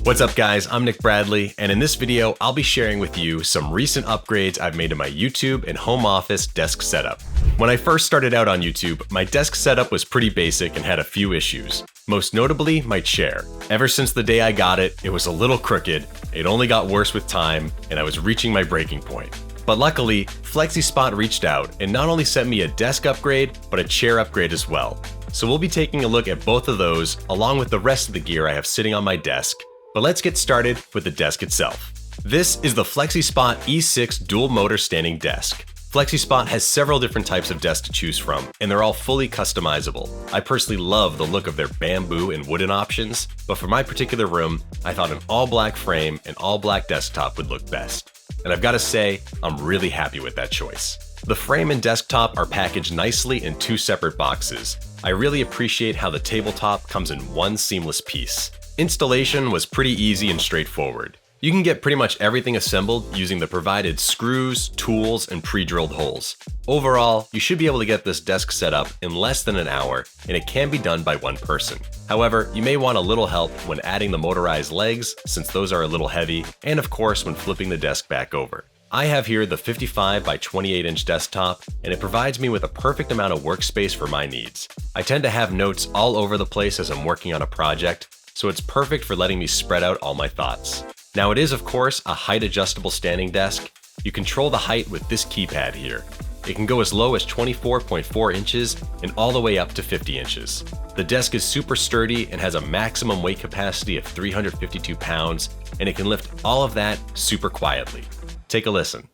What's up guys, I'm Nick Bradley, and in this video, I'll be sharing with you some recent upgrades I've made to my YouTube and home office desk setup. When I first started out on YouTube, my desk setup was pretty basic and had a few issues. Most notably, my chair. Ever since the day I got it, it was a little crooked, it only got worse with time, and I was reaching my breaking point. But luckily, FlexiSpot reached out and not only sent me a desk upgrade, but a chair upgrade as well. So we'll be taking a look at both of those, along with the rest of the gear I have sitting on my desk. But let's get started with the desk itself. This is the FlexiSpot E6 dual motor standing desk. FlexiSpot has several different types of desks to choose from, and they're all fully customizable. I personally love the look of their bamboo and wooden options, but for my particular room, I thought an all black frame and all black desktop would look best. And I've got to say, I'm really happy with that choice. The frame and desktop are packaged nicely in two separate boxes. I really appreciate how the tabletop comes in one seamless piece. Installation was pretty easy and straightforward. You can get pretty much everything assembled using the provided screws, tools, and pre-drilled holes. Overall, you should be able to get this desk set up in less than an hour, and it can be done by one person. However, you may want a little help when adding the motorized legs, since those are a little heavy, and of course when flipping the desk back over. I have here the 55 by 28 inch desktop, and it provides me with a perfect amount of workspace for my needs. I tend to have notes all over the place as I'm working on a project, so it's perfect for letting me spread out all my thoughts. Now it is of course a height adjustable standing desk. You control the height with this keypad here. It can go as low as 24.4 inches and all the way up to 50 inches. The desk is super sturdy and has a maximum weight capacity of 352 pounds, and it can lift all of that super quietly. Take a listen.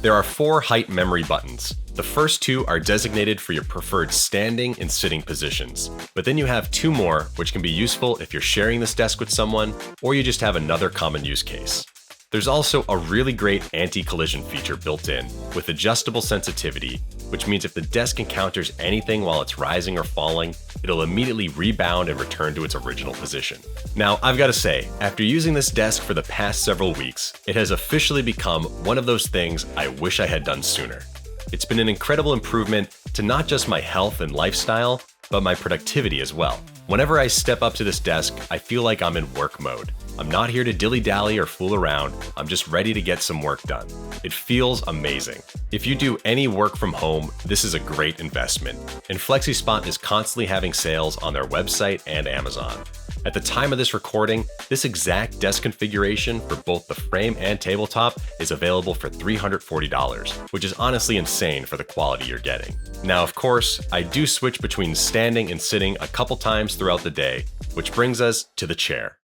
There are 4 height memory buttons. The first 2 are designated for your preferred standing and sitting positions, but then you have 2 more which can be useful if you're sharing this desk with someone or you just have another common use case. There's also a really great anti-collision feature built in with adjustable sensitivity, which means if the desk encounters anything while it's rising or falling, it'll immediately rebound and return to its original position. Now, I've got to say, after using this desk for the past several weeks, it has officially become one of those things I wish I had done sooner. It's been an incredible improvement to not just my health and lifestyle, but my productivity as well. Whenever I step up to this desk, I feel like I'm in work mode. I'm not here to dilly-dally or fool around, I'm just ready to get some work done. It feels amazing. If you do any work from home, this is a great investment. And FlexiSpot is constantly having sales on their website and Amazon. At the time of this recording, this exact desk configuration for both the frame and tabletop is available for $340, which is honestly insane for the quality you're getting. Now, of course, I do switch between standing and sitting a couple times throughout the day, which brings us to the chair.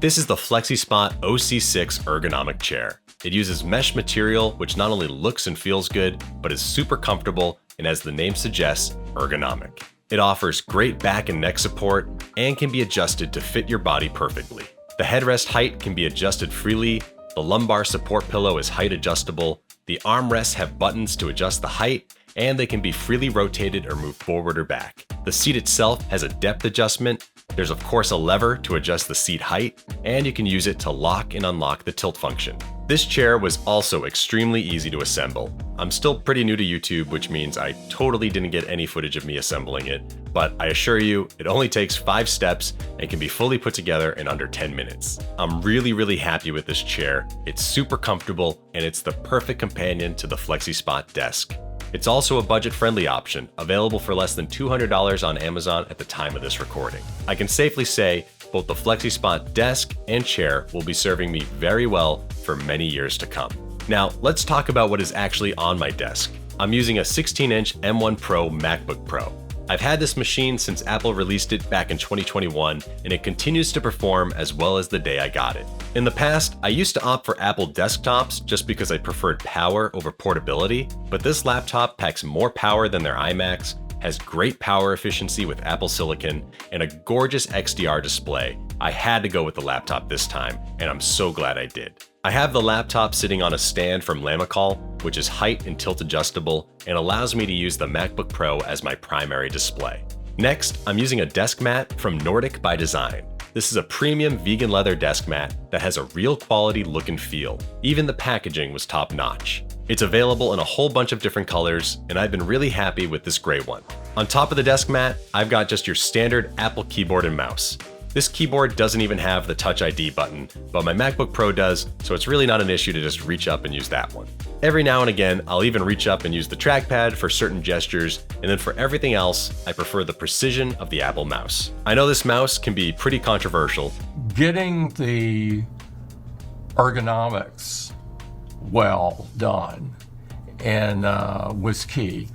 This is the FlexiSpot OC6 Ergonomic Chair. It uses mesh material, which not only looks and feels good, but is super comfortable and, as the name suggests, ergonomic. It offers great back and neck support and can be adjusted to fit your body perfectly. The headrest height can be adjusted freely, the lumbar support pillow is height adjustable, the armrests have buttons to adjust the height, and they can be freely rotated or moved forward or back. The seat itself has a depth adjustment. There's of course a lever to adjust the seat height, and you can use it to lock and unlock the tilt function. This chair was also extremely easy to assemble. I'm still pretty new to YouTube, which means I totally didn't get any footage of me assembling it, but I assure you, it only takes 5 steps and can be fully put together in under 10 minutes. I'm really happy with this chair. It's super comfortable, and it's the perfect companion to the FlexiSpot desk. It's also a budget-friendly option, available for less than $200 on Amazon at the time of this recording. I can safely say both the FlexiSpot desk and chair will be serving me very well for many years to come. Now, let's talk about what is actually on my desk. I'm using a 16-inch M1 Pro MacBook Pro. I've had this machine since Apple released it back in 2021, and it continues to perform as well as the day I got it. In the past, I used to opt for Apple desktops just because I preferred power over portability, but this laptop packs more power than their iMacs, has great power efficiency with Apple Silicon, and a gorgeous XDR display. I had to go with the laptop this time, and I'm so glad I did. I have the laptop sitting on a stand from Lamicall, which is height and tilt adjustable and allows me to use the MacBook Pro as my primary display. Next, I'm using a desk mat from Nordic by Design. This is a premium vegan leather desk mat that has a real quality look and feel. Even the packaging was top notch. It's available in a whole bunch of different colors, and I've been really happy with this gray one. On top of the desk mat, I've got just your standard Apple keyboard and mouse. This keyboard doesn't even have the Touch ID button, but my MacBook Pro does, so it's really not an issue to just reach up and use that one. Every now and again, I'll even reach up and use the trackpad for certain gestures, and then for everything else, I prefer the precision of the Apple mouse. I know this mouse can be pretty controversial. Getting the ergonomics well done and was key.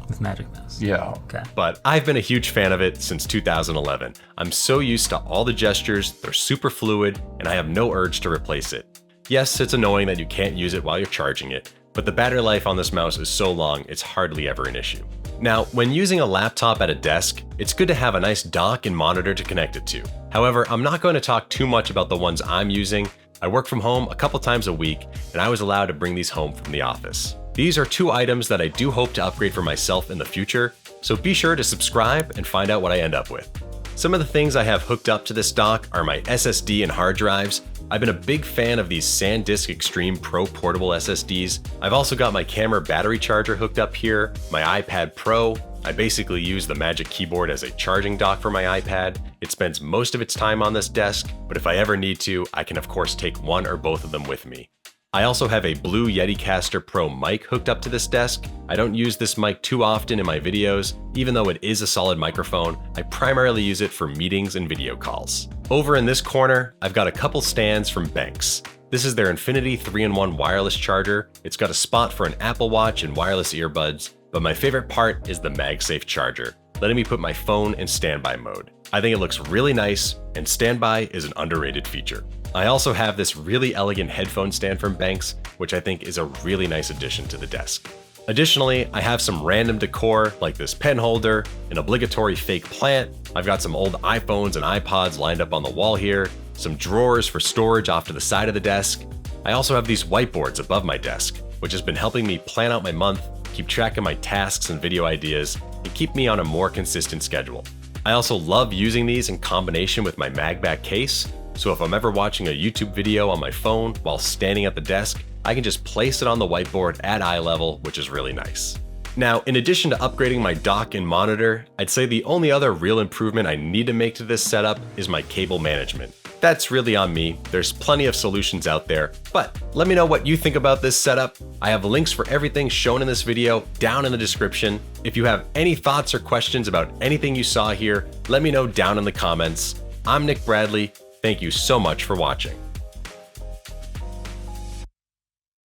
With Magic Mouse. Yeah. Okay. But I've been a huge fan of it since 2011. I'm so used to all the gestures, they're super fluid, and I have no urge to replace it. Yes, it's annoying that you can't use it while you're charging it, but the battery life on this mouse is so long, it's hardly ever an issue. Now, when using a laptop at a desk, it's good to have a nice dock and monitor to connect it to. However, I'm not going to talk too much about the ones I'm using. I work from home a couple times a week, and I was allowed to bring these home from the office. These are 2 items that I do hope to upgrade for myself in the future, so be sure to subscribe and find out what I end up with. Some of the things I have hooked up to this dock are my SSD and hard drives. I've been a big fan of these SanDisk Extreme Pro portable SSDs. I've also got my camera battery charger hooked up here, my iPad Pro. I basically use the Magic Keyboard as a charging dock for my iPad. It spends most of its time on this desk, but if I ever need to, I can of course take one or both of them with me. I also have a Blue Yeticaster Pro mic hooked up to this desk. I don't use this mic too often in my videos. Even though it is a solid microphone, I primarily use it for meetings and video calls. Over in this corner, I've got a couple stands from Banks. This is their Infinity 3-in-1 wireless charger. It's got a spot for an Apple Watch and wireless earbuds, but my favorite part is the MagSafe charger, letting me put my phone in standby mode. I think it looks really nice, and standby is an underrated feature. I also have this really elegant headphone stand from Banks, which I think is a really nice addition to the desk. Additionally, I have some random decor like this pen holder, an obligatory fake plant. I've got some old iPhones and iPods lined up on the wall here, some drawers for storage off to the side of the desk. I also have these whiteboards above my desk, which has been helping me plan out my month, keep track of my tasks and video ideas, and keep me on a more consistent schedule. I also love using these in combination with my MagBack case, so if I'm ever watching a YouTube video on my phone while standing at the desk, I can just place it on the whiteboard at eye level, which is really nice. Now, in addition to upgrading my dock and monitor, I'd say the only other real improvement I need to make to this setup is my cable management. That's really on me. There's plenty of solutions out there, but let me know what you think about this setup. I have links for everything shown in this video down in the description. If you have any thoughts or questions about anything you saw here, let me know down in the comments. I'm Nick Bradley. Thank you so much for watching.